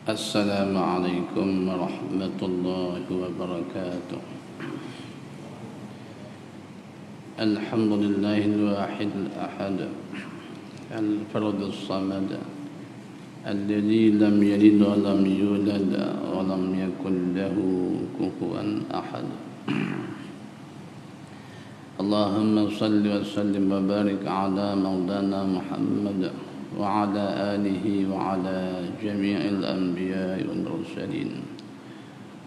السلام عليكم ورحمة الله وبركاته. الحمد لله الواحد الأحد الفرد الصمد الذي لم يلد ولم يولد ولم يكن له كفوا أحد. اللهم صل وسلم وبارك على مولانا محمد وعلى آله وعلى جميع الأنبياء والمرسلين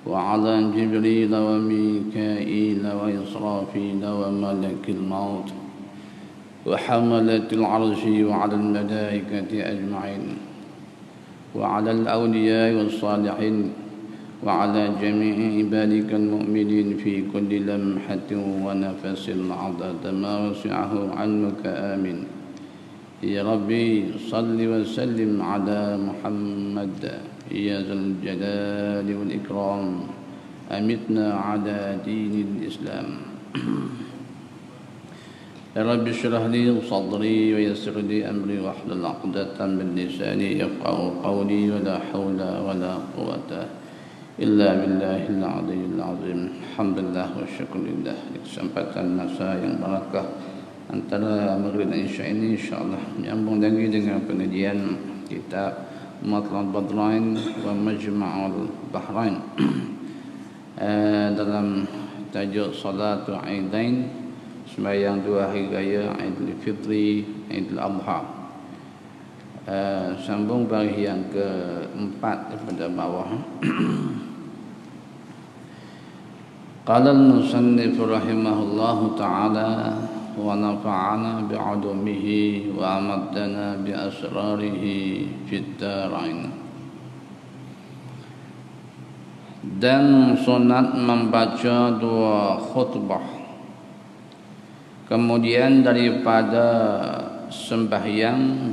وعلى جبريل وميكائيل وإسرافيل وملك الموت وحملة العرش وعلى الملائكة أجمعين وعلى الأولياء والصالحين وعلى جميع عبادك المؤمنين في كل لمحة ونفس عدد ما وسعه علمك. آمين. يا ربي صل وسلم على محمد يا ذا الجلال والإكرام. أمتنا على دين الإسلام. يا رب اشرح لي صدري ويسر لي أمري واحلل عقدة من لساني يفقهوا قولي ولا حول ولا قوة إلا بالله العلي العظيم. الحمد لله والsyukur lillah. Kesempatan masa yang barakah antara maghrib dan isya ini insyaAllah menyambung lagi dengan pengajian kitab Matlab Badrain wa Majma'ul Bahrain dalam tajuk Salatu Aidain, sembahyang dua hari raya Aidil Fitri, Aidil Adha. Sambung bagi yang keempat daripada bawah. Qala al-musannif rahimahullahu ta'ala wa nafa'ana bi'ulumihi wa amaddana bi'asrarihi fid darain. Dan sunat membaca dua khutbah kemudian daripada sembahyang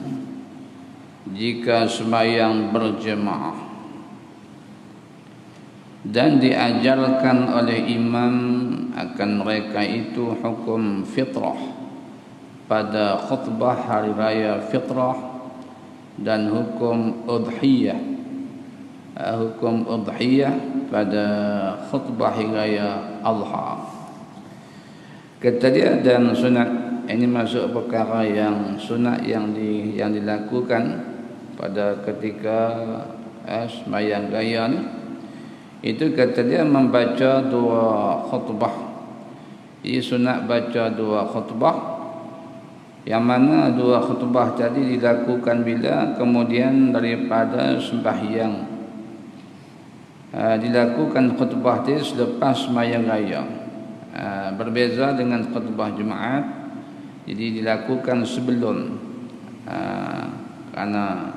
jika sembahyang berjemaah, dan diajarkan oleh imam akan mereka itu hukum fitrah pada khutbah hari raya fitrah dan hukum udhiyah, pada khutbah hari raya adha. Kata dia, dan sunat ini masuk perkara yang sunat yang dilakukan pada ketika sembahyang raya ni. Itu kata dia membaca dua khutbah. Jadi sunat baca dua khutbah, yang mana dua khutbah tadi dilakukan bila kemudian daripada sembahyang. Dilakukan khutbah tadi selepas sembahyang raya. Berbeza dengan khutbah Jumaat, jadi dilakukan sebelum, kerana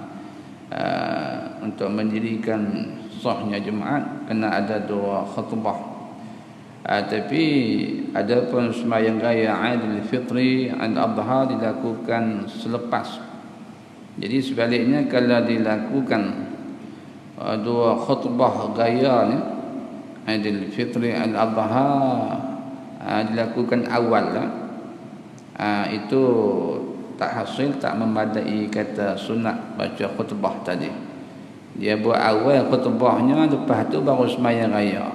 untuk mendirikan sahnya Jumaat kena ada dua khutbah. Tapi adapun sembahyang raya Aidil Fitri, Aidil Adha dilakukan selepas. Jadi sebaliknya kalau dilakukan dua khutbah raya ni, Aidil Fitri, Aidil Adha dilakukan awal lah, itu tak hasil, tak memadai kata sunat baca khutbah tadi. Dia buat awal khutbahnya, lepas tu baru sembahyang raya.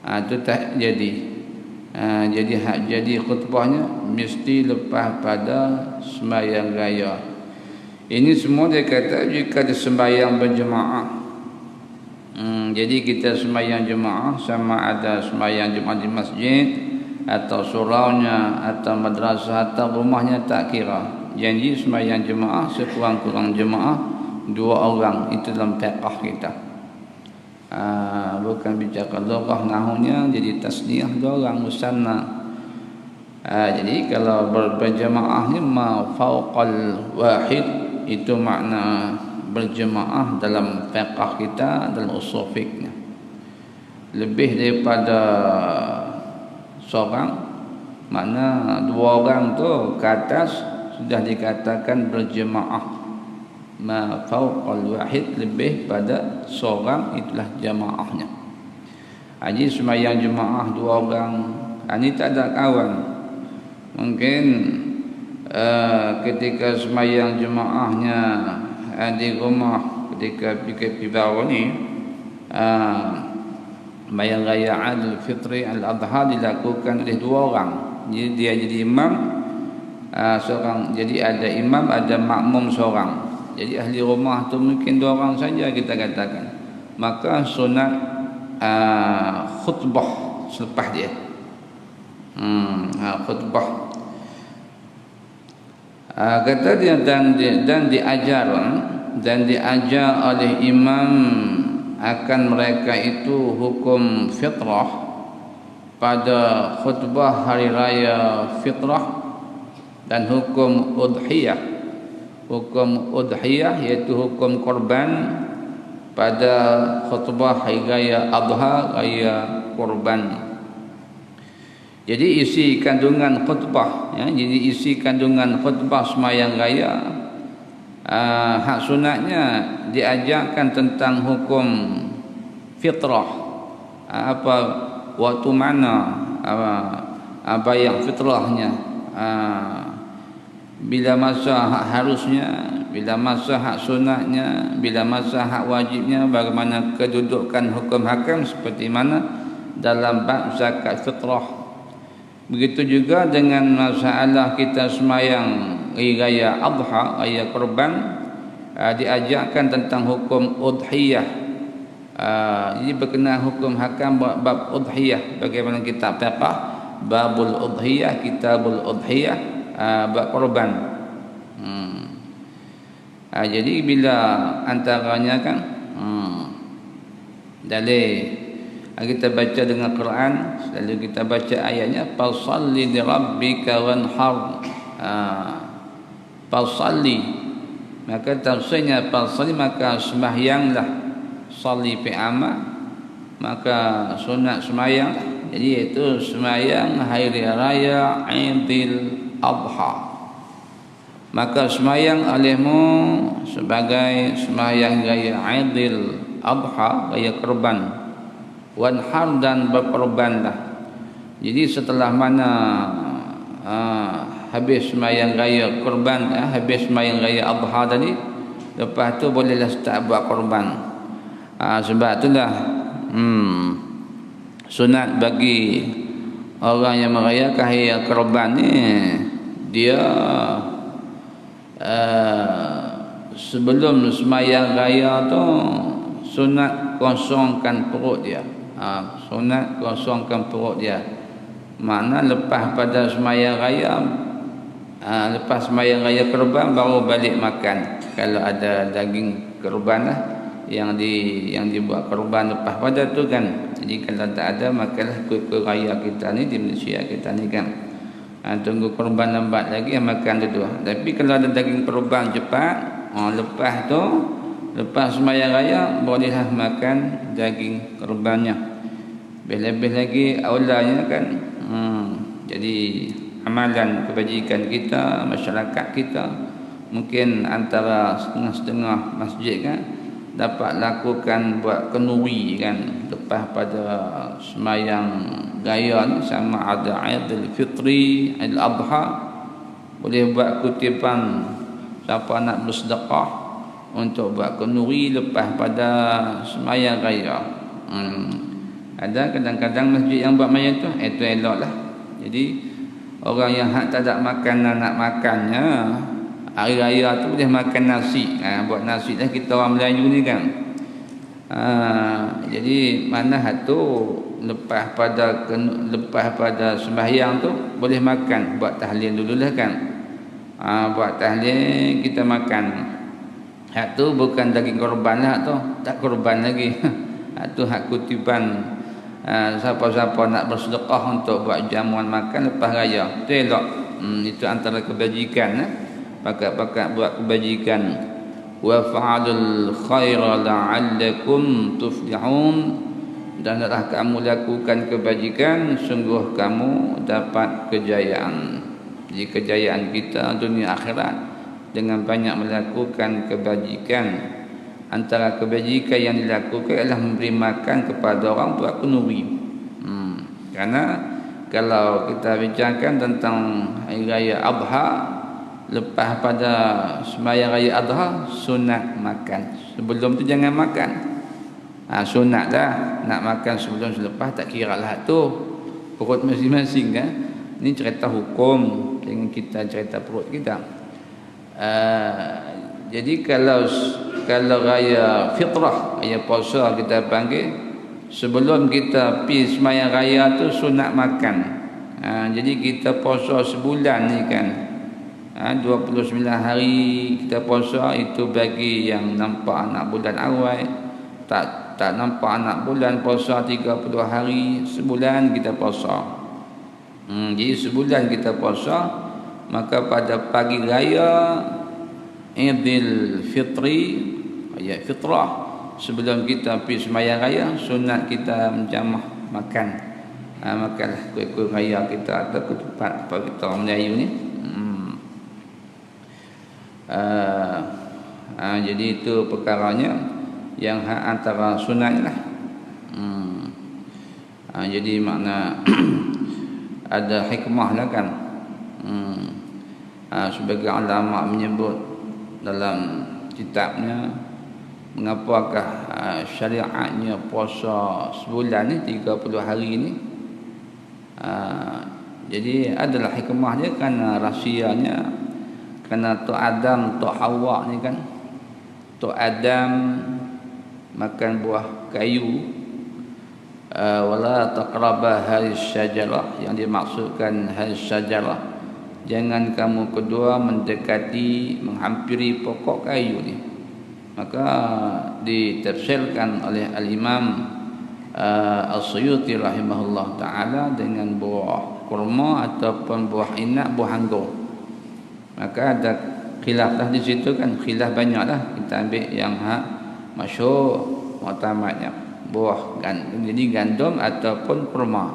Itu tak jadi. Jadi khutbahnya mesti lepas pada sembahyang raya. Ini semua dia kata jika sembahyang berjemaah. Jadi kita sembahyang jemaah, sama ada sembahyang jemaah di masjid atau suraunya atau madrasah atau rumahnya, tak kira. Janji sembahyang jemaah, sekurang-kurang jemaah dua orang, itu dalam fiqh kita. Bukan bicara lughah nahunya, jadi tasniyah dua orang, musanna. Jadi kalau berjemaah ni ma fauqal wahid, itu makna berjemaah dalam fiqh kita, dalam usul fiqhnya. Lebih daripada seorang, makna dua orang tu ke atas sudah dikatakan berjemaah. Ma fauqal wahid, lebih pada seorang, itulah jamaahnya. Jadi sembahyang jemaah dua orang, ini tak ada kawan. Mungkin ketika sembahyang jemaahnya di rumah ketika PKP baru ni Bayang Raya Aidil Fitri Al-Adha dilakukan oleh 2 orang. Jadi dia jadi imam seorang. Jadi ada imam, ada makmum seorang. Jadi ahli rumah tu mungkin 2 orang saja kita katakan. Maka sunat khutbah selepas dia. Khutbah. Kata dia dan diajar oleh imam akan mereka itu hukum fitrah pada khutbah hari raya fitrah dan hukum udhiyah. Hukum udhiyah iaitu hukum korban pada khutbah hari raya adha, raya korban. Jadi isi kandungan khutbah, jadi isi kandungan khutbah sembahyang raya, hak sunatnya diajarkan tentang hukum fitrah. Apa waktu mana apa yang fitrahnya, bila masa hak harusnya, bila masa hak sunatnya, bila masa hak wajibnya, bagaimana kedudukan hukum hakam seperti mana dalam bab zakat fitrah. Begitu juga dengan masalah kita semayang raya adha, raya korban, diajarkan tentang hukum udhiyah. Ini berkenaan hukum hakam bab udhiyah. Bagaimana kitab fiqh babul udhiyah, kitabul udhiyah, bab korban. Jadi bila antaranya kan dalil kita baca dengan Quran, selalu kita baca ayatnya fasalli li rabbika wanhar. Fasalli, maka tafsirnya fasalli maka sembahyanglah, salli fi amma maka sunat sembahyang. Jadi itu sembahyang hari raya Aidil Adha. Maka sembahyang olehmu sebagai sembahyang raya Aidil Adha, raya kurban, wanhar dan berkorbanlah. Jadi setelah mana habis sembahyang raya korban, habis sembahyang raya adha tadi, lepas tu bolehlah start buat korban. Sebab itulah sunat bagi orang yang merayakan hari korban ni, dia sebelum sembahyang raya tu sunat kosongkan perut dia. Sunat kosongkan perut dia. Makna lepas pada sembahyang raya, lepas sembahyang raya kurban baru balik makan. Kalau ada daging kurban lah yang dibuat kurban lepas pada tu kan. Jadi kalau tak ada, makanlah kuih-kuih raya kita ni di Malaysia kita ni kan. Tunggu kurban lambat lagi makan dulu. Tapi kalau ada daging kurban cepat, lepas tu, lepas sembahyang raya bolehlah makan daging kurbannya. Lebih lagi aulanya kan. Jadi amalan kebajikan kita, masyarakat kita, mungkin antara setengah-setengah masjid kan dapat lakukan buat kenduri kan lepas pada sembahyang raya ni, sama ada Aidil Fitri, Aidil Adha, boleh buat kutipan siapa nak bersedekah untuk buat kenduri lepas pada sembahyang raya. Ada kadang-kadang masjid yang buat macam tu, itu eloklah. Jadi orang yang hak tak ada makanan nak makannya, hari raya tu boleh makan nasi. Buat nasi dah kita orang Melayu ni kan. Jadi mana hak tu lepas pada sembahyang tu boleh makan, buat tahlil dululah kan. Buat tahlil kita makan. Hak tu bukan daging korban lah tu, tak korban lagi. Hak tu hak kutipan siapa-siapa nak bersedekah untuk buat jamuan makan lepas raya. Itu elok. Itu antara kebajikan. Pakat-pakat buat kebajikan. Wa fa'alul khaira la'allakum tuflihun. Dan hendaklah kamu lakukan kebajikan, sungguh kamu dapat kejayaan. Jadi kejayaan kita dunia akhirat dengan banyak melakukan kebajikan. Antara kebajikan yang dilakukan adalah memberi makan kepada orang buat kenduri. Karena kalau kita bicarakan tentang hari raya adha, lepas pada sembahyang raya Adha sunat makan. Sebelum tu jangan makan. Sunat dah nak makan sebelum selepas, tak kira lah tu perut masing-masing kan. Ini cerita hukum, jangan kita cerita perut kita. Jadi kalau raya fitrah, raya puasa kita panggil, sebelum kita pergi sembahyang raya tu sunat makan. Jadi kita puasa sebulan ni kan, 29 hari kita puasa. Itu bagi yang nampak anak bulan awal. Tak nampak anak bulan, puasa 30 hari, sebulan kita puasa. Jadi sebulan kita puasa. Maka pada pagi raya Idul Fitri, raya fitrah, sebelum kita pergi sembahyang raya, sunat kita menjamah makan. Makanlah kuih-kuih raya kita atau ketupat apa kita orang Melayu ni. Jadi itu perkaranya yang antara sunat lah. Jadi makna ada hikmah lah kan. Sebagai ulama menyebut dalam kitabnya, mengapakah syariatnya puasa sebulan ni 30 hari ni. Jadi adalah hikmahnya kerana rahsianya, kerana Tok Adam, Tok Hawa ni kan, Tok Adam makan buah kayu, wala taqraba hadhihi syajarah, yang dimaksudkan hadhihi syajarah, jangan kamu kedua mendekati, menghampiri pokok kayu ni. Maka ditafsirkan oleh Al-Imam As-Suyuti rahimahullah ta'ala dengan buah kurma ataupun buah inab, buah anggur. Maka ada khilaf lah di situ kan, khilaf banyak lah. Kita ambil yang masyhur muktamadnya buah gandum, jadi gandum ataupun kurma.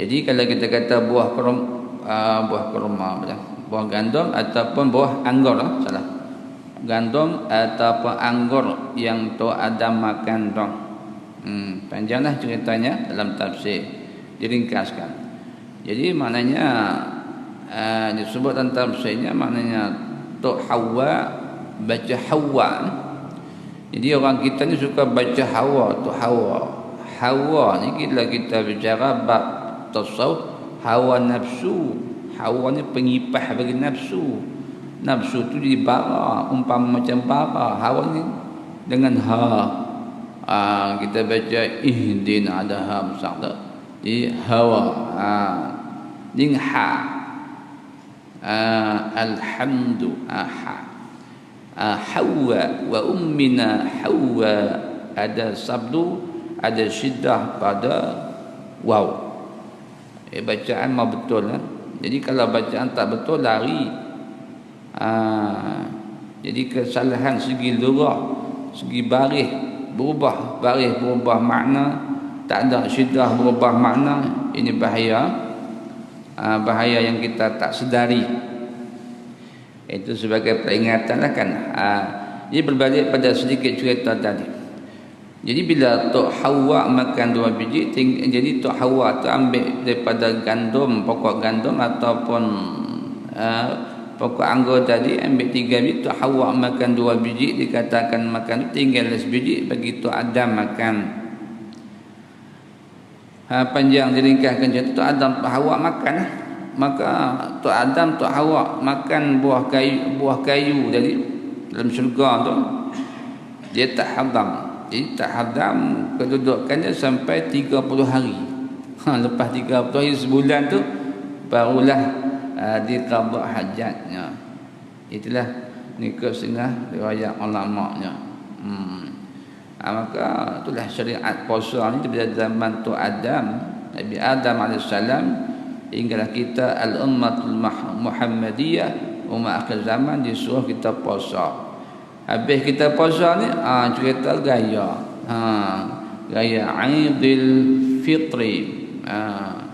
Jadi kalau kita kata buah kurma, buah gandum ataupun buah anggur lah, salah. Gandum ataupun anggur yang Tok Adam makan dong. Panjanglah ceritanya dalam tafsir, diringkaskan. Jadi maknanya disebut dalam tafsirnya, maknanya Tok Hawa baca Hawa. Jadi orang kita ni suka baca Hawa, Tok Hawa. Hawa ni kita bicara bab tasawuf, hawa nafsu. Hawa ni pengipah bagi nafsu. Nafsu tu jadi bara, umpama macam bara. Hawa ni dengan kita baca ihdina, ada besar tu. Jadi hawa dengan alhamdu Hawa wa ummina Hawa, ada sabdu, ada syiddah pada waw. Bacaan mau betul kan? Jadi kalau bacaan tak betul lari. Jadi kesalahan segi lurah, segi baris berubah, baris berubah makna, tak ada syiddah berubah makna. Ini bahaya, bahaya yang kita tak sedari. Itu sebagai peringatan lah kan. Jadi berbalik pada sedikit cerita tadi. Jadi bila Tok Hawa makan 2 biji, jadi Tok Hawa tu ambil daripada gandum, pokok gandum ataupun pokok anggur tadi, ambil 3 biji. Tok Hawa makan 2 biji, dikatakan makan tinggal sebiji bagi Tok Adam makan. Panjang diringkaskan cerita, Tok Adam, Tok Hawa makan. Maka Tok Adam, Tok Hawa makan buah kayu jadi dalam syurga tu, dia tak hadam. Jadi tak hadam kedudukannya sampai 30 hari. Lepas 30 hari sebulan tu barulah diqada hajatnya. Itulah nikah setengah riwayat ulama-nya. Maka itulah syariat puasa ni pada zaman Tok Adam, Nabi Adam AS, hinggalah kita al-ummatul Muhammadiyah, umat akhir zaman, disuruh kita puasa. Habis kita puasa ni cerita gaya. Gaya Idul Fitri.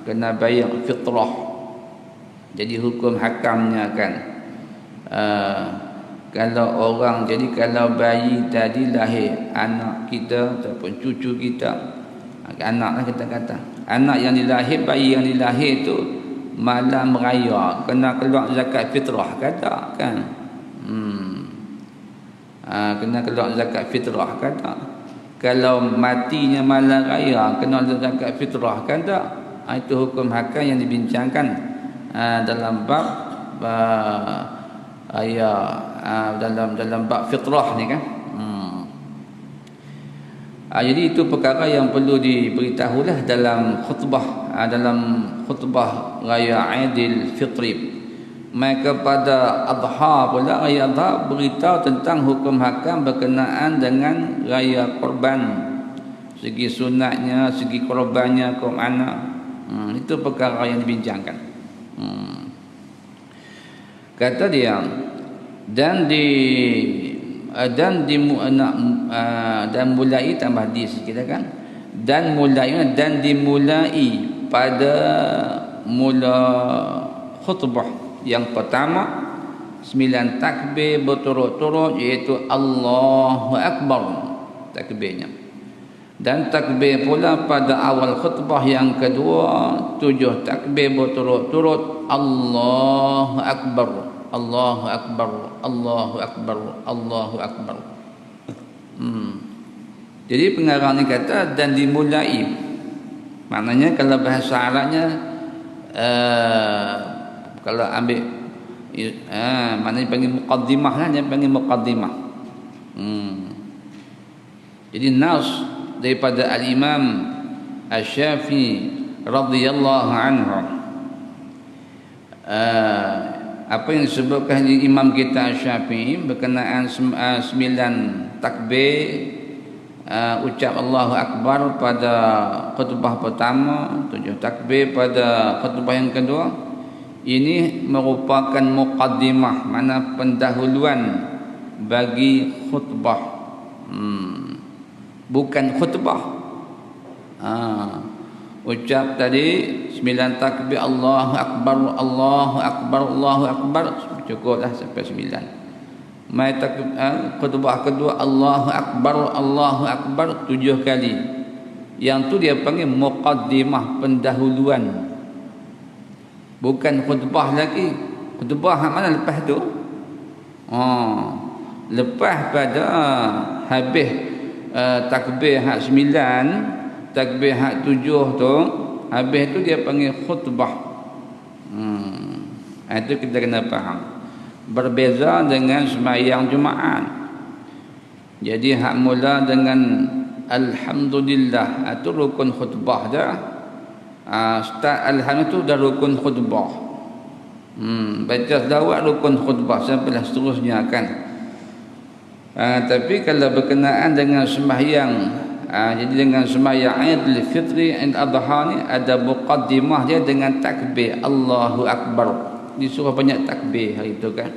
Kena bayar fitrah. Jadi hukum hakamnya kan, kalau orang, jadi kalau bayi tadi lahir, anak kita ataupun cucu kita, anak lah kita kata, anak yang dilahir, bayi yang dilahir tu malam raya kena keluar zakat fitrah kata kan. Kena keluar zakat fitrah kata. Kalau matinya malam raya kena zakat fitrah kata. Itu hukum hakam yang dibincangkan dalam bab dalam bab fitrah ni kan. Jadi itu perkara yang perlu diberitahulah dalam khutbah raya Aidil Fitri. Maka pada Adha pula, raya Adha beritahu tentang hukum hakam berkenaan dengan raya korban, segi sunatnya, segi korbannya ke mana. Itu perkara yang dibincangkan. Kata dia, dan mulai tambah di sikit kan, dan dimulai pada mula khutbah yang pertama 9 takbir berturut-turut, iaitu Allahu Akbar takbirnya, dan takbir pula pada awal khutbah yang kedua 7 takbir berturut-turut Allahu Akbar, Allahu Akbar, Allahu Akbar, Allahu Akbar. Jadi pengarang ni kata dan dimulai. Maknanya kalau bahasa Arabnya kalau ambil maknanya panggil muqaddimah lah, dia panggil muqaddimah. Jadi nas daripada al-Imam Asy-Syafi'i radhiyallahu anhu, apa yang disebutkan di Imam kita Syafi'i berkenaan 9 takbir ucap Allahu Akbar pada khutbah pertama, 7 takbir pada khutbah yang kedua. Ini merupakan muqaddimah, mana pendahuluan bagi khutbah, bukan khutbah. Ucap tadi 9 takbir Allahu Akbar, Allahu Akbar, Allahu Akbar, cukuplah sampai 9. Mai khutbah kedua Allahu Akbar, Allahu Akbar 7 kali. Yang tu dia panggil muqaddimah, pendahuluan. Bukan khutbah lagi. Khutbah mana lepas tu? Lepas pada habis takbir hak 9, takbir hak 7 tu, habis tu dia panggil khutbah. Itu kita kena faham. Berbeza dengan sembahyang Jumaat. Jadi hak mula dengan alhamdulillah, itu rukun khutbah dah. Start alhamdulillah tu dah rukun khutbah. Baca selawat rukun khutbah sampailah seterusnya kan. Tapi kalau berkenaan dengan sembahyang, jadi dengan sembahyang Aidil Fitri dan Adha ni ada muqaddimah dia dengan takbir Allahu Akbar. Disuruh banyak takbir hari itu kan.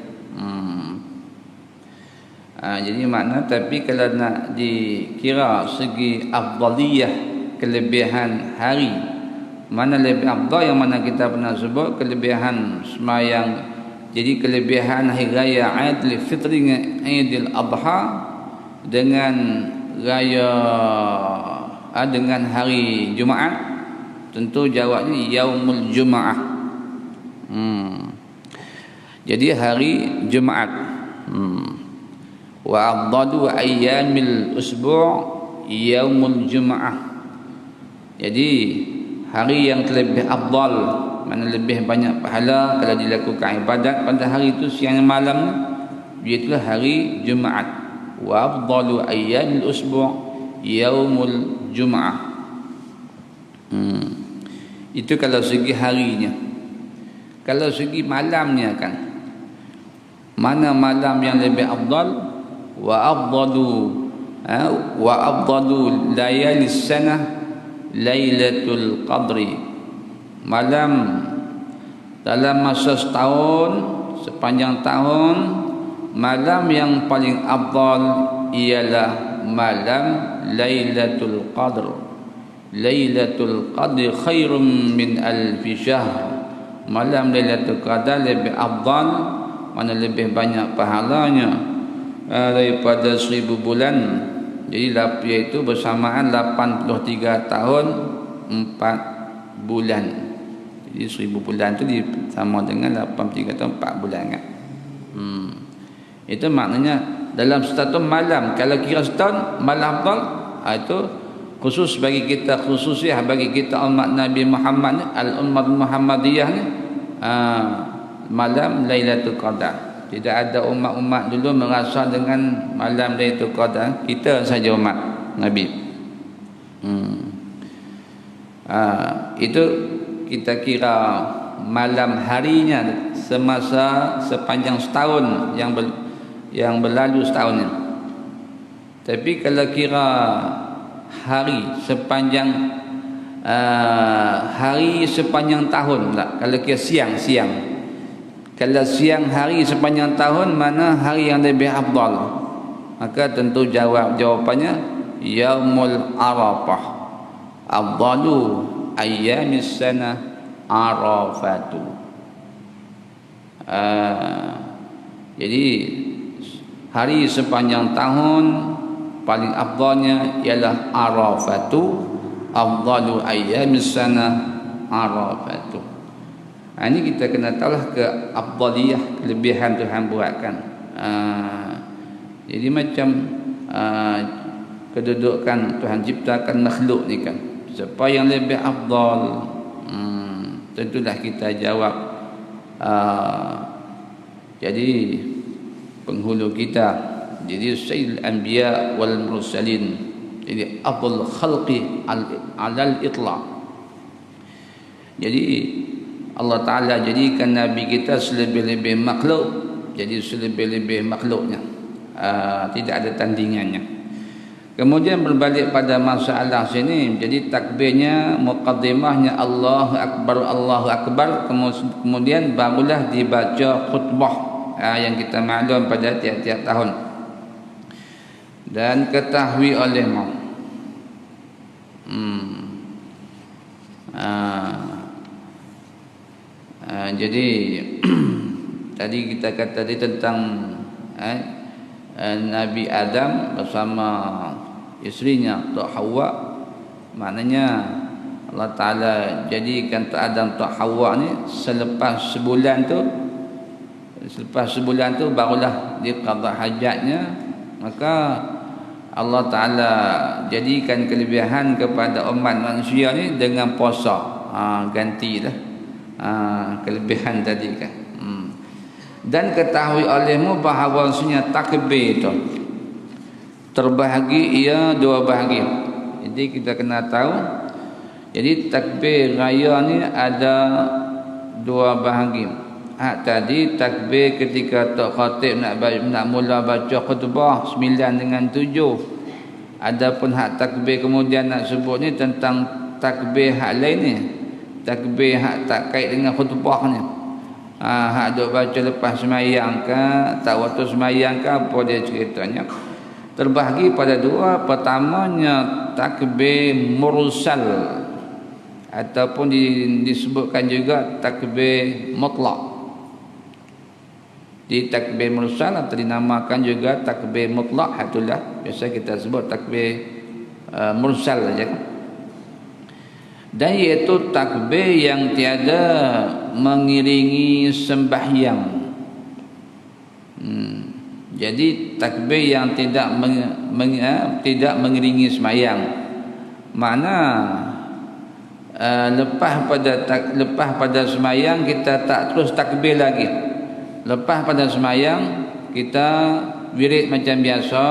Jadi makna, tapi kalau nak dikira segi afdaliyah, kelebihan hari, mana lebih afdal, yang mana kita pernah sebut kelebihan sembahyang. Jadi kelebihan hari raya Aidil Fitri dengan Aidil Adha dengan raya dengan hari Jumaat, tentu jawabnya Yaumul Jumaah. Jadi hari Jumaat. Wa afdalu ayyamil usbu' yaumul Jumaah. Jadi hari yang terlebih afdal, mana lebih banyak pahala kalau dilakukan ibadat pada hari itu siang dan malam, iaitu hari Jumaat. Wa afdalu ayyamil usbu' yaumul Jumaah. Itu kalau segi harinya. Kalau segi malamnya kan, mana malam yang lebih afdal? Wa afdalu layalis sanah Lailatul Qadri. Malam dalam masa setahun, sepanjang tahun, malam yang paling afdal ialah malam Lailatul Qadr. Lailatul Qadri khairum min alfi syahr. Malam Lailatul Qadar lebih afdal, mana lebih banyak pahalanya daripada 1000 bulan. Jadi iaitu bersamaan 83 tahun 4 bulan. Jadi 1000 bulan tu sama dengan 83 tahun 4 bulan kan. Itu maknanya dalam setahun malam, kalau kira setahun malam afdal, itu khusus bagi kita, khususiah bagi kita umat Nabi Muhammad, al-ummah Muhammadiyah ni, malam Lailatul Qadar. Tidak ada umat-umat dulu merasa dengan malam Lailatul Qadar, kita saja umat Nabi. Itu kita kira malam harinya semasa sepanjang setahun yang berlalu setahunnya. Tapi kalau kira hari sepanjang tahun tak? Kalau kira siang. Kalau siang hari sepanjang tahun, mana hari yang lebih afdal? Maka tentu jawapannya Yaumul Arafah. Afdalu ayyamis sana Arafatu. Jadi hari sepanjang tahun paling afdalnya ialah Arafatu. Afdalu ayyamis sana Arafatu. Ini kita kena tahulah ke afdaliyah, kelebihan Tuhan buatkan. Jadi macam kedudukan Tuhan ciptakan makhluk ni kan, siapa yang lebih afdal, tentulah kita jawab. Jadi penghulu kita, jadi sayyidul anbiya wal mursalin, jadi afdal khalqi alal itlaq. Jadi Allah Ta'ala jadikan Nabi kita selebih-lebih makhluk, jadi selebih-lebih makhluknya, tidak ada tandingannya. Kemudian berbalik pada masalah sini, jadi takbirnya, muqaddimahnya Allahu Akbar, kemudian barulah dibaca khutbah yang kita maklum pada tiap-tiap tahun. Dan ketahui olehmu, jadi tadi kita kata tentang Nabi Adam bersama isterinya Tok Hawa. Maknanya Allah Ta'ala jadikan Tok Adam Tok Hawa ni selepas sebulan tu barulah diqadha hajatnya. Maka Allah Ta'ala jadikan kelebihan kepada umat manusia ni dengan puasa. Gantilah kelebihan tadi kan. Dan ketahui olehmu bahawasanya takbir itu terbahagi ia dua bahagi. Jadi kita kena tahu, jadi takbir raya ni ada dua bahagi. Tadi takbir ketika tok khatib nak mula baca khutbah 9 dengan 7. Adapun hak takbir kemudian nak sebut ni tentang takbir hak lain ni, takbir hak tak kait dengan khutbah ni. Hak duk baca lepas semayang ke, tak waktu semayang ke, apa dia ceritanya. Terbahagi pada dua. Pertamanya takbir mursal, ataupun disebutkan juga takbir mutlak. Di takbir mursal atau dinamakan juga takbir mutlak, itulah biasa kita sebut takbir mursal saja kan. Dan iaitu takbir yang tiada mengiringi sembahyang. Jadi takbir yang tidak mengiringi sembahyang. Mana lepas pada sembahyang kita tak terus takbir lagi. Lepas pada sembahyang kita wirid macam biasa.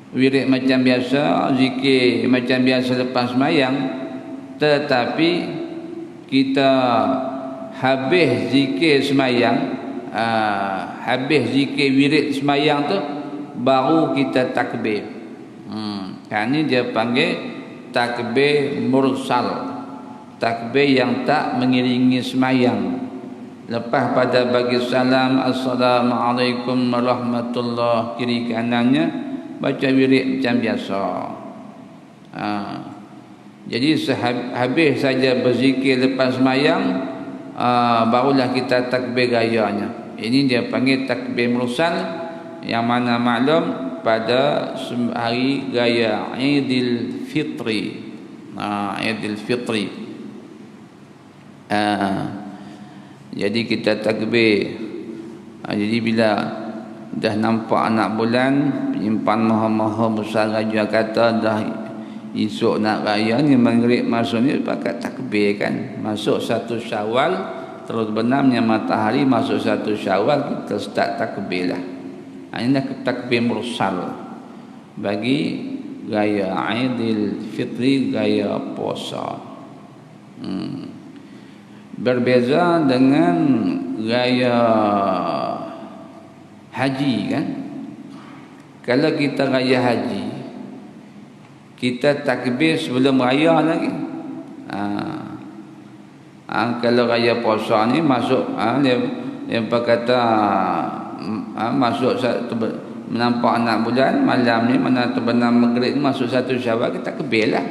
Wirid macam biasa, zikir macam biasa lepas sembahyang. Tetapi kita habis zikir sembahyang, habis zikir wirid sembahyang tu, baru kita takbir. Ini dia panggil takbir mursal, takbir yang tak mengiringi sembahyang. Lepas pada bagi salam, Assalamualaikum warahmatullahi, kiri kanannya baca wirid macam biasa. Jadi habis saja berzikir lepas sembahyang, barulah kita takbir gayanya. Ini dia panggil takbir mursal, yang mana maklum pada hari gaya Idul Fitri. Idul Fitri Jadi kita takbir. Jadi bila dah nampak anak bulan, penyimpan maha-maha besar raja kata dah esok nak raya ni, maghrib masuk ni pakat takbir kan. Masuk 1 Syawal terus benamnya matahari, masuk 1 Syawal kita start takbir lah. Ini dah takbir mursal bagi gaya Aidil Fitri, gaya puasa. Berbeza dengan gaya haji kan. Kalau kita raya haji, kita takbir sebelum raya lagi. Kalau raya puasa ni masuk dia kata masuk menampak anak bulan malam ni, mana terbenam maghrib ni, masuk 1 Syawal kita takbir lah.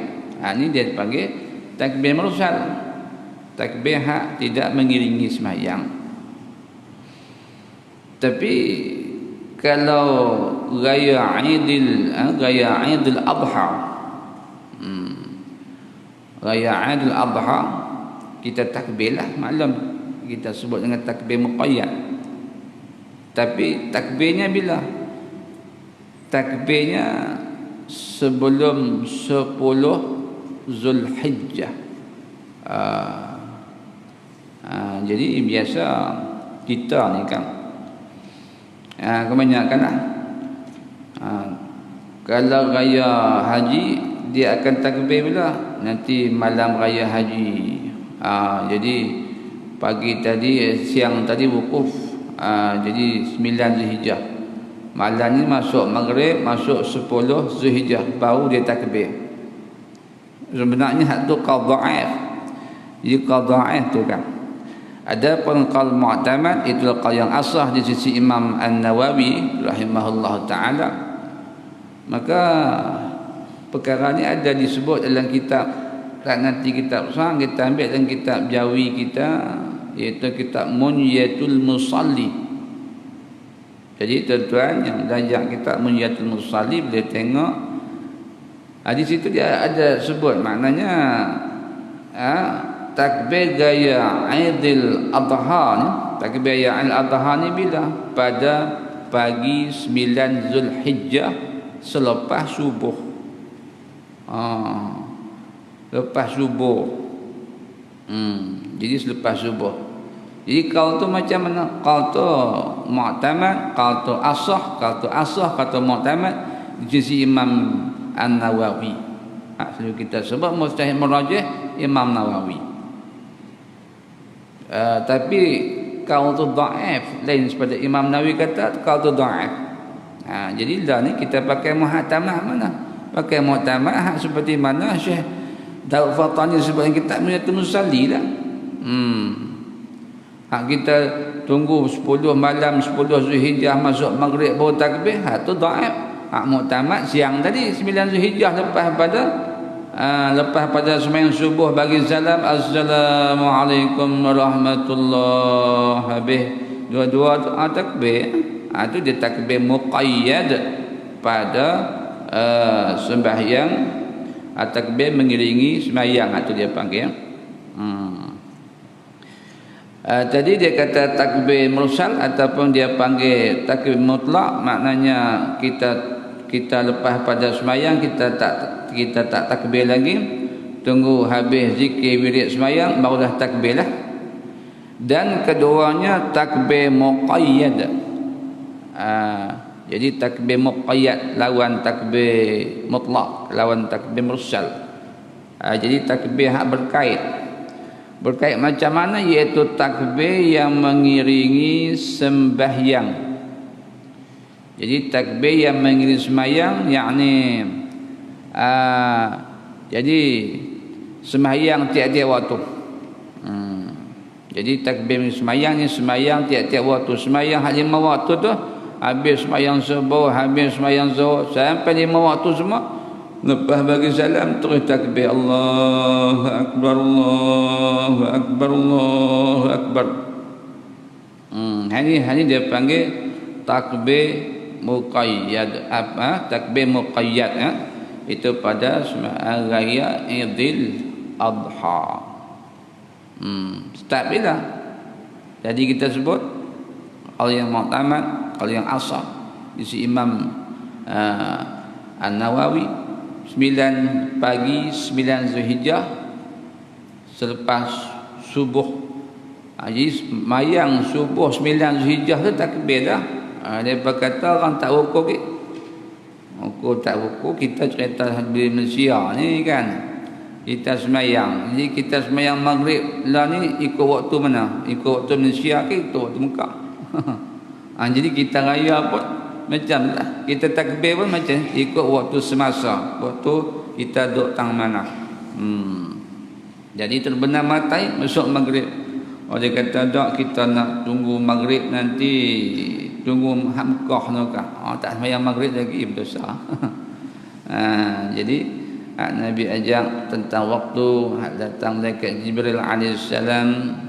Ni dia panggil takbir mursal. Takbir hak tidak mengiringi sembahyang. Tapi kalau gaya Aidil Adha, gaya Aidil Adha kita takbirlah malam, kita sebut dengan takbir muqayyad. Tapi takbirnya bila? Takbirnya sebelum 10 Zulhijjah. Jadi biasa kita ni kan kebanyakan lah, kalau raya haji dia akan takbir bila? Nanti malam raya haji. Jadi pagi tadi, siang tadi wukuf, jadi 9 Zulhijjah. Malam ni masuk maghrib, masuk 10 Zulhijjah, baru dia takbir. Sebenarnya hak tu qadha'if. Jadi qadha'if tu kan. Ada pun qaul mu'tamad, itu qaul yang asah di sisi Imam An-Nawawi rahimahullah taala. Maka perkara ni ada disebut dalam kitab, tak nanti kitab sang kita ambil dalam kitab Jawi kita, iaitu kitab Munyatul Musalli. Jadi tuan-tuan yang belajar kitab Munyatul Musalli boleh tengok, di situ dia ada sebut maknanya takbir gaya Aidil Adha ni, takbir gaya Aidil Adha ni bila? Pada pagi 9 Zulhijjah selepas subuh. Lepas subuh. Jadi selepas subuh. Jadi kau tu macam mana? Kau tu mu'tamad, kau tu asah, kau tu mu'tamad di sisi Imam An-Nawawi. Selalu kita sebut mustahil merajih Imam Nawawi. Tapi kau tu dhaif, lain daripada Imam Nawawi kata kau tu dhaif. Jadi dah ni kita pakai muhtamah mana? Pakai muhtamah hak seperti mana Syekh Daud Fatani sebut yang kita Munyatul Musalli lah. Hak kita tunggu 10 malam 10 Zulhijjah masuk maghrib baru takbir, hak tu dhaif. Hak muhtamad siang tadi 9 Zulhijjah lepas pada sembahyang subuh bagi salam, assalamualaikum warahmatullahi wabarakatuh, dua-dua takbir. Itu dia takbir muqayyad pada sembahyang, takbir mengiringi sembahyang, itu dia panggil. Tadi dia kata takbir mursal ataupun dia panggil takbir mutlak, maknanya kita lepas pada sembahyang kita tak takbir lagi, tunggu habis zikir wirid sembahyang barulah takbir lah. Dan keduanya takbir muqayyad. Jadi takbir muqayyad lawan takbir mutlak, lawan takbir mursal. Jadi takbir hak berkait macam mana, iaitu takbir yang mengiringi sembahyang. Jadi takbir yang mengiringi sembahyang, yakni jadi sembahyang tiap-tiap waktu. Jadi takbir sembahyang ni sembahyang tiap-tiap waktu. Sembahyang hak 5 waktu tu, habis sembahyang subuh, habis sembahyang zuhur, sampai 5 waktu semua. Lepas bagi salam terus takbir, Allahu akbar, Allahu akbar, Allahu akbar. Ini dia panggil takbir muqayyad. Takbir muqayyad itu pada raya Idul Adha. Start bila? Jadi kita sebut kalau yang mu'tamad, kalau yang asar isi Imam An-Nawawi 9 pagi 9 Zulhijjah selepas subuh. Jadi mayang subuh 9 Zulhijjah tu takbir dah. Dia berkata orang tak rukuk ke? Rukuk tak rukuk, kita cerita di Malaysia ni kan. Kita semayang. Jadi kita semayang maghrib lah ni ikut waktu mana? Ikut waktu Malaysia ke ikut waktu Mekah? Jadi kita raya pun macam lah. Kita takbir pun macam ikut waktu semasa. Waktu kita duduk tang mana. Jadi terbenam matai masuk maghrib. Dia kata tak, kita nak tunggu maghrib nanti, tunggu Mekah nak. Tak semayang maghrib lagi berdosa. Jadi Nabi ajak tentang waktu datang malaikat Jibril alaihissalam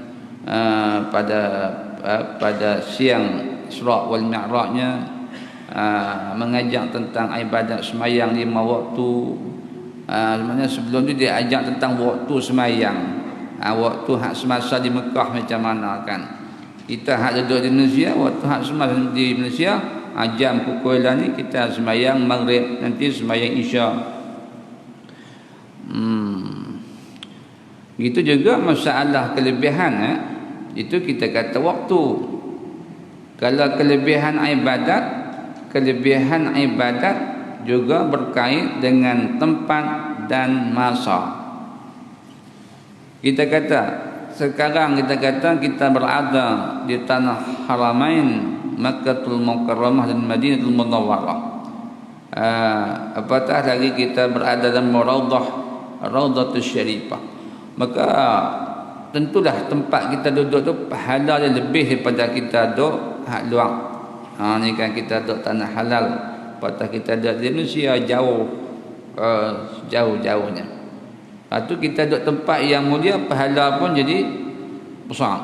pada siang Isra wal Mi'rajnya, mengajak tentang ibadat semayang 5 waktu. Sebenarnya sebelum tu dia ajak tentang waktu semayang. Waktu hak semasa di Mekah macam mana kan. Kita hak duduk di Malaysia, waktu hak semasa di Malaysia, jam pukul ni kita semayang maghrib, nanti semayang isya. Itu juga masalah kelebihan itu kita kata waktu. Kalau kelebihan ibadat juga berkait dengan tempat dan masa. Kita kata sekarang kita berada di tanah Haramain, Makkatul Mukarramah dan Madinatul Munawwarah. Apatah lagi kita berada dalam Raudhatus Syarifah. Maka tentulah tempat kita duduk tu pahala dia lebih daripada kita duduk hak luar. Ni kan kita duduk tanah halal. Apatah kita duduk di Malaysia jauh-jauhnya. Lepas tu kita duduk tempat yang mulia, pahala pun jadi besar.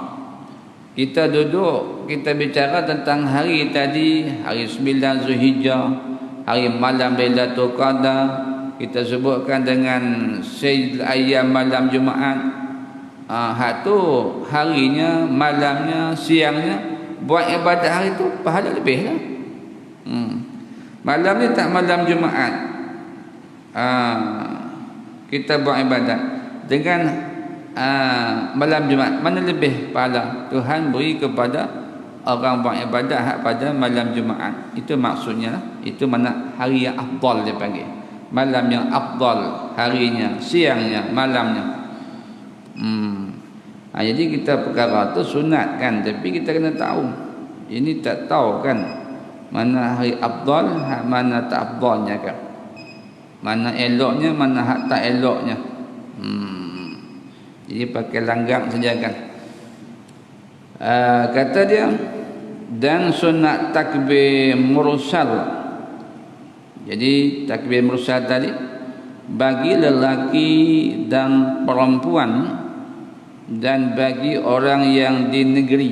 Kita duduk, kita bicara tentang hari tadi, hari 9 Zulhijjah, hari malam Lailatul Qadar. Kita sebutkan dengan Sayyid Ayyam malam Jumaat. Hak tu harinya, malamnya, siangnya, buat ibadat hari tu pahala lebih lah. Malam ni tak malam Jumaat, kita buat ibadat dengan malam Jumaat, mana lebih pahala? Tuhan beri kepada orang buat ibadat hak pada malam Jumaat. Itu maksudnya lah. Itu mana hari yang afdal dia panggil. Malam yang afdal, harinya, siangnya, malamnya. Jadi kita perkara tu sunat kan, tapi kita kena tahu. Ini tak tahu kan mana hari afdal, mana tak afdalnya kan. Mana eloknya, mana hak tak eloknya. Jadi pakai langgam saja kan. Kata dia, dan sunat takbir mursal. Jadi takbir mursal tadi bagi lelaki dan perempuan dan bagi orang yang di negeri.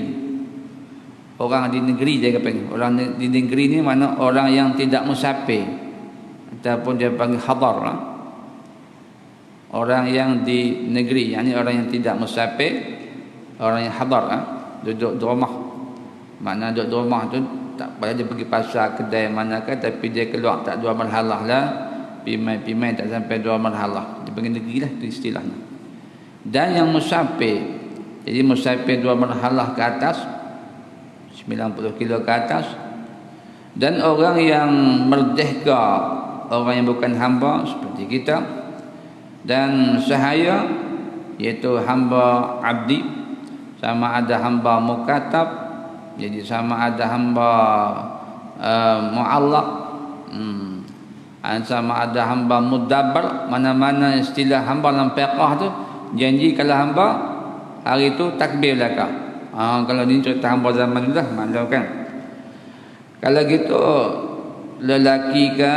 Orang di negeri dia kata. Orang di negeri ni mana orang yang tidak musafir. Ataupun dia panggil hadar lah. Orang yang di negeri, yakni orang yang tidak musafir, orang yang hadar lah, duduk di rumah. Makna duduk di rumah tu tak payah dia pergi pasar kedai manakah, tapi dia keluar tak 2 marhalah lah, pimai tak sampai 2 marhalah. Dia panggil negeri lah, itu istilahnya. Dan yang musafir, jadi musafir 2 marhalah ke atas, 90 kilo ke atas. Dan orang yang merdeka, orang yang bukan hamba seperti kita, dan sahaya iaitu hamba abdi, sama ada hamba mukatab, jadi sama ada hamba muallaq, sama ada hamba mudabbar. Mana-mana istilah hamba dalam fiqh tu, janji kalau hamba hari tu takbir belaka. Kalau ni cerita hamba zaman dulu lah, maklum kan. Kalau gitu lelaki ke,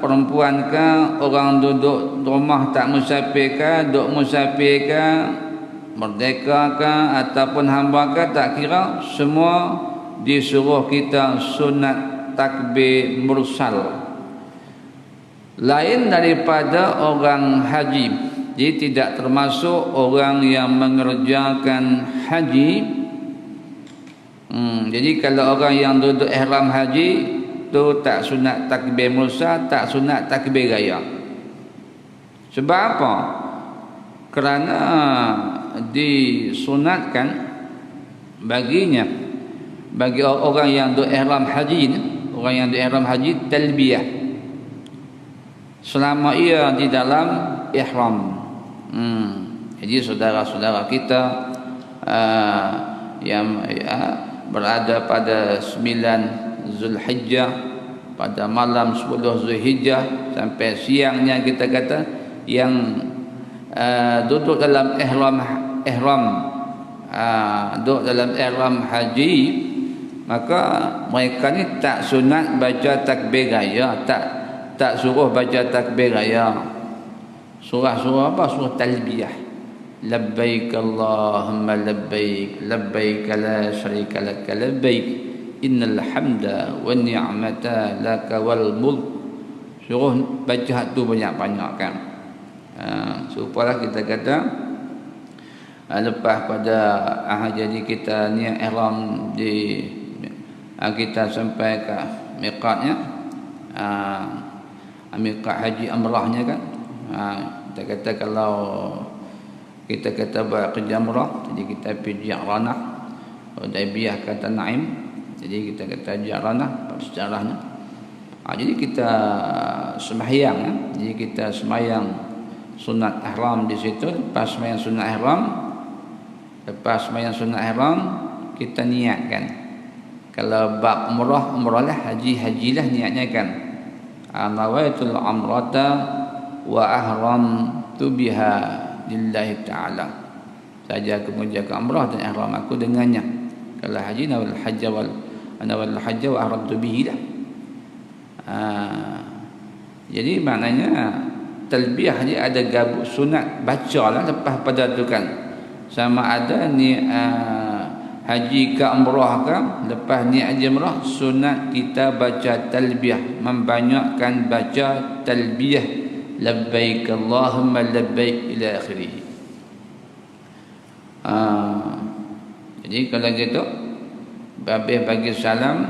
perempuan ke, orang duduk rumah tak musafir ke, duduk musafir ke, merdeka ke, ataupun hamba ke, tak kira, semua disuruh kita sunat takbir mursal. Lain daripada orang haji. Jadi tidak termasuk orang yang mengerjakan haji. Jadi kalau orang yang duduk ihram haji tu tak sunat takbir mursal, tak sunat takbir raya. Sebab apa? Kerana disunatkan baginya, bagi orang yang duduk ihram haji ni, orang yang duduk ihram haji talbiyah selama ia di dalam ihram. Jadi saudara-saudara kita yang berada pada 9 Zulhijjah, pada malam 10 Zulhijjah sampai siangnya kita kata, yang duduk dalam ihram duduk dalam ihram haji, maka mereka ni tak sunat baca takbir raya, tak suruh baca takbir raya. Surah apa? Surah talbiyah. Labbaik Allahumma labbaik, labbaik la syarika lak, labbaik innal hamda wan ni'mata laka wal mulk. Suruh baca tu banyak-banyak kan. Supaya kita kata lepas pada jadi kita niat ihram di kita sampai ke miqatnya, miqat haji umrahnya kan. Kita kata kalau kita kata buat ke jamrah, jadi kita pergi Ji'ranah, Hudaybiyah kata Naim, jadi kita kata Ji'ranah sejarahnya. Jadi kita sembahyang, jadi kita sembahyang sunat ihram di situ. Lepas sembahyang sunat ihram, kita niatkan. Kalau bab umrah lah, hajilah niatnya kan. Nawaitul umrata wa ahramtu biha lillahi ta'ala. Saja aku menjaga umrah dan ihram aku dengannya. Kalau haji nawal hajj wa ahramtu bihi lah. Jadi maknanya talbiyah ni ada gabung sunat, bacalah lepas pada tu kan. Sama ada ni haji ke umrah ke, lepas ni haji umrah, sunat kita baca talbiyah, membanyakkan baca talbiyah, labbaik Allahumma labbaik ila akhirih. Jadi kalau gitu habis bagi salam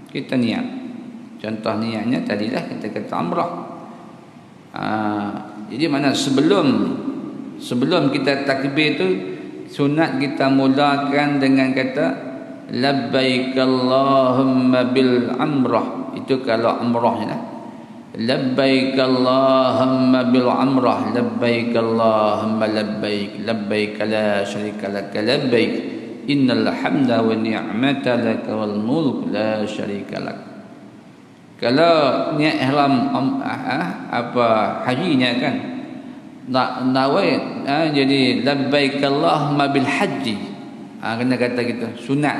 kita niat. Contoh niatnya tadilah kita kata umrah. Jadi mana sebelum kita takbir tu sunat kita mulakan dengan kata labbaik Allahumma bil umrah. Itu kalau umrahnya lah. Labbaik Allahumma bil umrah, labbaik Allahumma labbaik, labbaik la syarika lak, labbaik innal hamda wa ni'mata lak wal mulk la syarika lak. Kalau niat ihram hajinya kan, nawai jadi labbaik Allahumma bil haji, kena kata kita sunat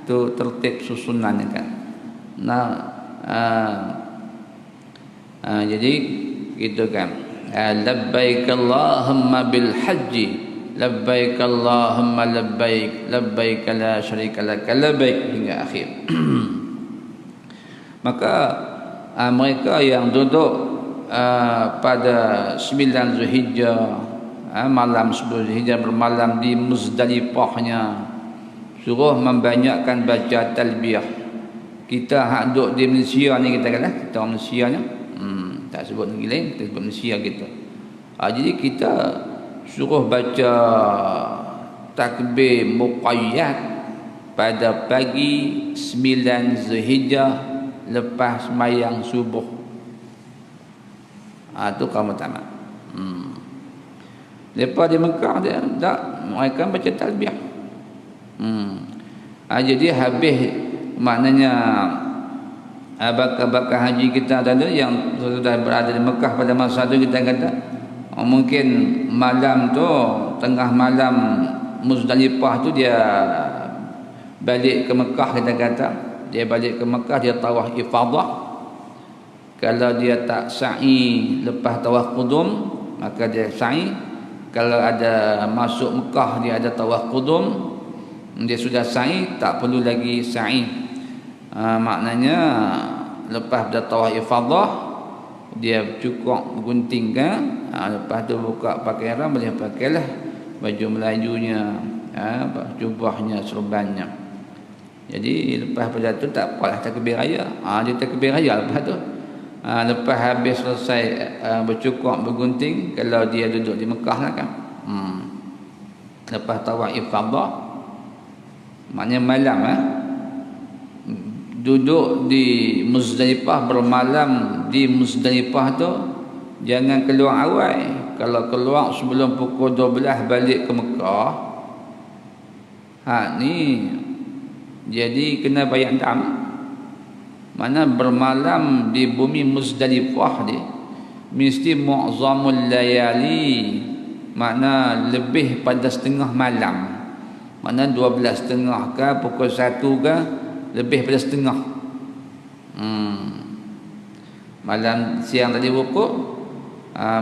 tu tertib susunannya kan. Jadi gitu kan, labbaik Allahumma bil haji, labbaik Allahumma labbaik, labbaik la syarika lak, labbaik hingga akhir. Maka mereka yang duduk pada 9 Zulhijjah, malam 10 Zulhijjah bermalam di Muzdalifahnya, suruh membanyakkan baca talbiyah. Kita duduk di Malaysia ni, kita kata kita orang Malaysia ni, tak sebut negeri lain, kita sebut Malaysia kita. Jadi kita suruh baca takbir muqayyad pada pagi 9 Zulhijjah lepas sembahyang subuh. Itu kaum pertama. Lepas di Mekah dia tak, mereka baca talbiyah. Jadi habis, maknanya bakal haji kita tadi yang sudah berada di Mekah pada masa itu, kita kata mungkin malam tu, tengah malam Muzdalifah tu dia balik ke Mekah, kita kata dia balik ke Mekah, dia tawaf ifadah. Kalau dia tak sa'i lepas tawaf qudum, maka dia sa'i. Kalau ada masuk Mekah dia ada tawaf qudum, dia sudah sa'i, tak perlu lagi sa'i. Maknanya lepas dah tawaf ifadah, dia cukup gunting kan, lepas tu buka pakai ihram, boleh pakailah baju Melajunya, jubahnya, serbannya. Jadi lepas pada tu tak apalah takbir raya. Dia takbir raya lepas tu. Lepas habis selesai bercukur bergunting, kalau dia duduk di Mekah lah kan. Lepas tawaf ifadah, maknanya malam duduk di Muzdalifah, bermalam di Muzdalifah tu jangan keluar awal. Kalau keluar sebelum pukul 12 balik ke Mekah, ni jadi kena bayar dam. Mana bermalam di bumi Muzdalifah ni mesti mu'zamul layali, makna lebih pada setengah malam. Mana 12.30 ke pukul 1 ke, lebih pada setengah. Malam siang tadi pukul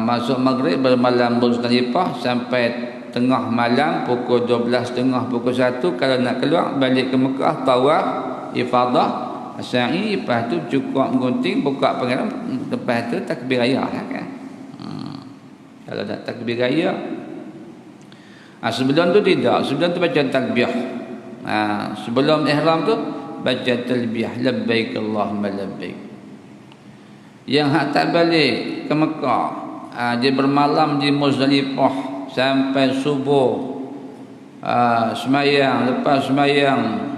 masuk maghrib, bermalam Muzdalifah sampai tengah malam pukul 12.30 pukul 1. Kalau nak keluar balik ke Mekah, tawaf ifadah, sa'i, lepas tu cukup gunting, buka pengeram, lepas tu takbir raya lah kan. Kalau nak takbir raya, sebelum tu tidak, sebelum tu baca takbir. Sebelum ihram tu baca talbiyah, labbaik Allahumma labbaik. Yang hak tak balik ke Mekah, dia bermalam di Muzdalifah sampai subuh, semayang, lepas semayang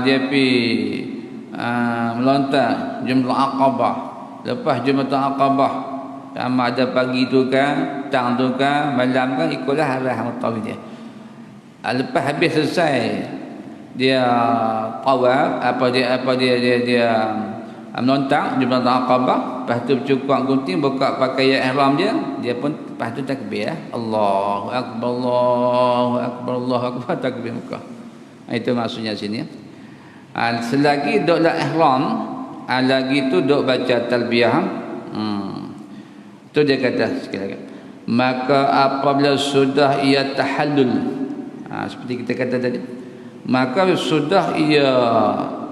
dia pergi melontar Jumrah Aqabah. Lepas Jumrah Aqabah, sama ada pagi tu kan, petang tu kan, malam kan, ikutlah arah mutawif dia. Lepas habis selesai dia tawaf, dia melontar Jumrah Aqabah, lepas tu cukup gunting, buka pakaian ihram dia pun lepas tu takbir, Allahu Akbar, Allahu Akbar, Allahu Akbar, takbir Mekah. Itu maksudnya sini. Selagi duduklah ihram, lagi tu duduk baca talbiyah. Tu dia kata sekali lagi, maka apabila sudah ia tahallul, seperti kita kata tadi, maka sudah ia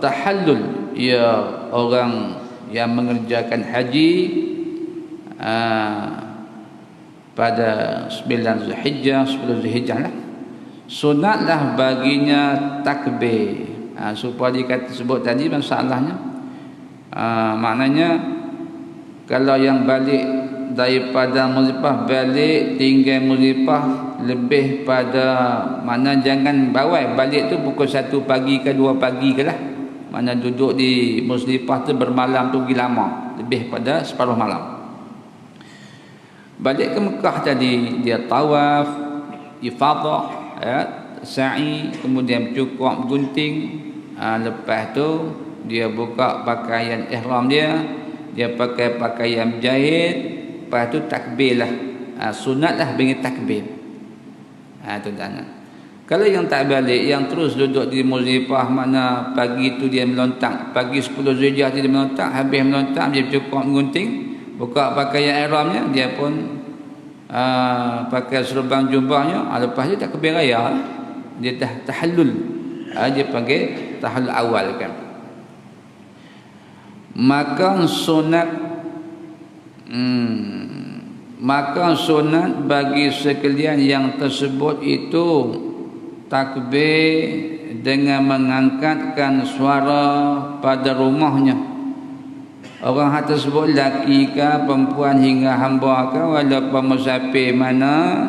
tahallul, ia orang yang mengerjakan haji pada 9 Zulhijjah, 10 Zulhijjah lah, sunatlah baginya takbir. Supaya dikata sebut tadi masalahnya, maknanya kalau yang balik daripada Muzdalifah, balik tinggal Muzdalifah lebih pada, mana jangan bawai balik tu pukul 1 pagi ke 2 pagi ke lah, mana duduk di Muzdalifah tu bermalam tu pergi lama, lebih pada separuh malam. Balik ke Mekah tadi dia tawaf ifadah, sa'i, kemudian cukup gunting, lepas tu dia buka pakaian ihram dia pakai pakaian jahit, lepas tu takbir lah, sunatlah bagi takbir. Tu jangan. Kalau yang tak balik, yang terus duduk di Muzdalifah, mana pagi tu dia melontar, pagi 10 Zulhijjah dia melontar, habis melontar dia cukup gunting, buka pakaian ihramnya, dia pun pakai serban jubahnya, lepas tu takbir raya, dia dah tahallul, dia panggil tahallul awal kan. Maka sunat bagi sekalian yang tersebut itu takbir dengan mengangkatkan suara pada rumahnya. Orang hal tersebut lelaki ke perempuan hingga hamba ke, walaupun musafir mana,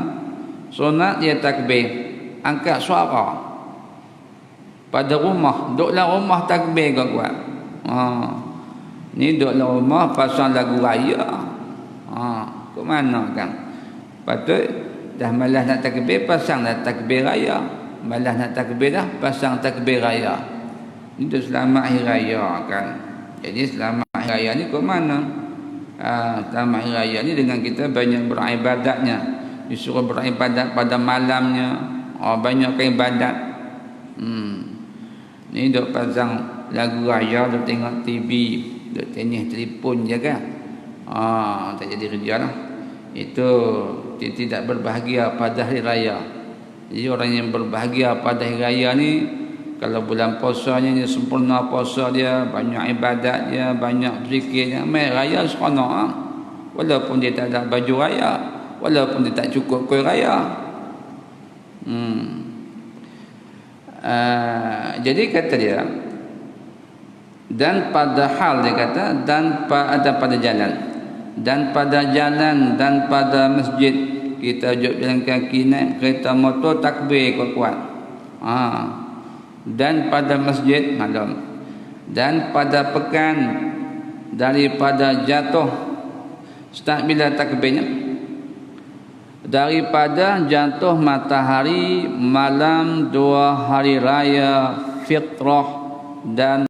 sunat dia takbir, angkat suara pada rumah. Duduklah rumah takbir kau kuat. Ni duduklah rumah pasang lagu raya. Ke mana kan? Patut dah malas nak takbir, pasanglah takbir raya. Malas nak takbir dah, pasang takbir raya. Ini selamat hari raya kan. Jadi selamat hari raya ni ke mana? Selamat hari raya ni dengan kita banyak beribadatnya. Disuruh beribadat pada malamnya. Banyak ibadat. Ni duk pasang lagu raya, duk tengok TV, duk tenis telefon je kan. Tak jadi kerja lah. Itu tidak berbahagia pada hari raya. Jadi orang yang berbahagia pada hari raya ni Kalau bulan puasanya dia sempurna puasa dia, banyak ibadat dia, banyak zikirnya, mai raya seronok. Walaupun dia tak ada baju raya, walaupun dia tak cukup kuih raya. Jadi kata dia, dan pada hal dia kata, dan pada jalan, dan pada jalan, dan pada masjid, kita duduk jalan kaki naik kereta motor takbir kuat-kuat. Dan pada masjid malam, dan pada pekan, daripada jatuh start bila takbirnya, daripada jatuh matahari malam 2 hari raya fitrah dan